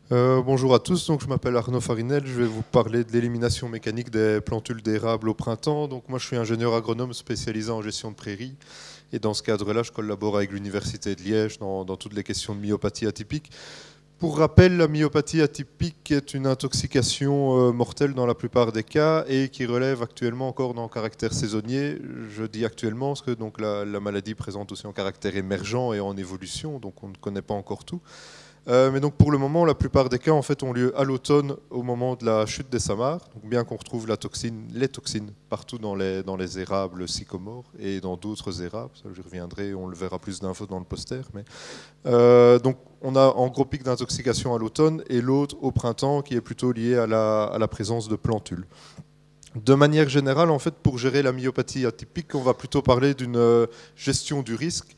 Bonjour à tous, donc je m'appelle Arnaud Farinel, je vais vous parler de l'élimination mécanique des plantules d'érable au printemps. Donc moi je suis ingénieur agronome spécialisé en gestion de prairies et dans ce cadre-là je collabore avec l'Université de Liège dans toutes les questions de myopathie atypique. Pour rappel, la myopathie atypique est une intoxication mortelle dans la plupart des cas et qui relève actuellement encore dans caractère saisonnier. Je dis actuellement parce que donc, la maladie présente aussi en caractère émergent et en évolution, donc on ne connaît pas encore tout. Mais donc pour le moment, la plupart des cas en fait, ont lieu à l'automne au moment de la chute des samars. Donc bien qu'on retrouve les toxines partout dans les érables sycomores et dans d'autres érables, ça j'y reviendrai, on le verra plus d'infos dans le poster. Mais, donc on a en gros pic d'intoxication à l'automne et l'autre au printemps qui est plutôt lié à la présence de plantules. De manière générale, en fait, pour gérer la myopathie atypique, on va plutôt parler d'une gestion du risque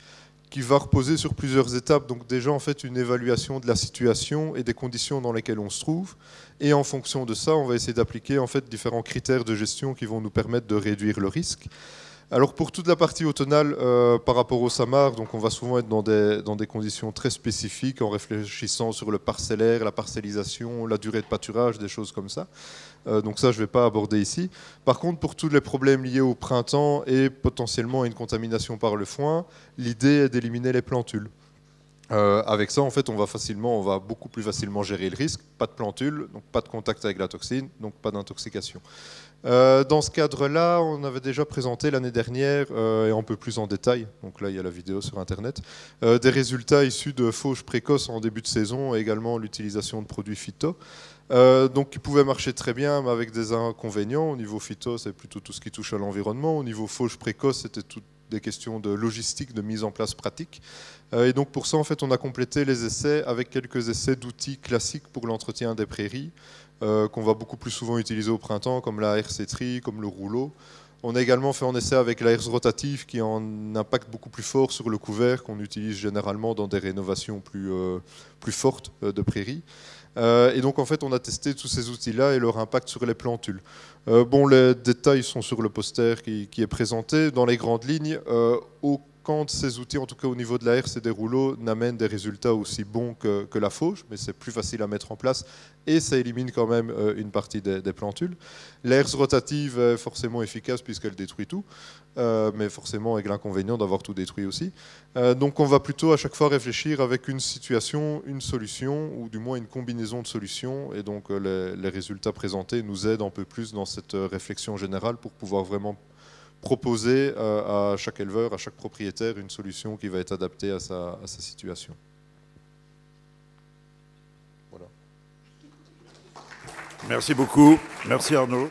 qui va reposer sur plusieurs étapes. Donc déjà, en fait, une évaluation de la situation et des conditions dans lesquelles on se trouve. Et en fonction de ça, on va essayer d'appliquer en fait, différents critères de gestion qui vont nous permettre de réduire le risque. Alors pour toute la partie automnale, par rapport au samar, donc on va souvent être dans des conditions très spécifiques en réfléchissant sur le parcellaire, la parcellisation, la durée de pâturage, des choses comme ça. Donc ça, je ne vais pas aborder ici. Par contre, pour tous les problèmes liés au printemps et potentiellement à une contamination par le foin, l'idée est d'éliminer les plantules. Avec ça, en fait, on va beaucoup plus facilement gérer le risque. Pas de plantules, donc pas de contact avec la toxine, donc pas d'intoxication. Dans ce cadre-là, on avait déjà présenté l'année dernière, et un peu plus en détail, donc là il y a la vidéo sur Internet, des résultats issus de fauches précoces en début de saison et également l'utilisation de produits phyto. Donc qui pouvaient marcher très bien, mais avec des inconvénients. Au niveau phyto, c'est plutôt tout ce qui touche à l'environnement. Au niveau fauche précoce, c'était toutes des questions de logistique, de mise en place pratique. Et donc pour ça, en fait, on a complété les essais avec quelques essais d'outils classiques pour l'entretien des prairies, qu'on va beaucoup plus souvent utiliser au printemps, comme la RC-Tri, comme le rouleau. On a également fait un essai avec la herse rotative qui a un impact beaucoup plus fort sur le couvert, qu'on utilise généralement dans des rénovations plus fortes de prairies. Et donc en fait on a testé tous ces outils-là et leur impact sur les plantules. Bon, les détails sont sur le poster qui est présenté. Dans les grandes lignes, aucun de ces outils, en tout cas au niveau de la herse et des rouleaux, n'amène des résultats aussi bons que la fauche, mais c'est plus facile à mettre en place et ça élimine quand même une partie des plantules. La herse rotative est forcément efficace puisqu'elle détruit tout, mais forcément avec l'inconvénient d'avoir tout détruit aussi. Donc on va plutôt à chaque fois réfléchir avec une situation, une solution, ou du moins une combinaison de solutions, et donc les résultats présentés nous aident un peu plus dans cette réflexion générale pour pouvoir vraiment proposer à chaque éleveur, à chaque propriétaire, une solution qui va être adaptée à sa situation. Voilà. Merci beaucoup. Merci Arnaud.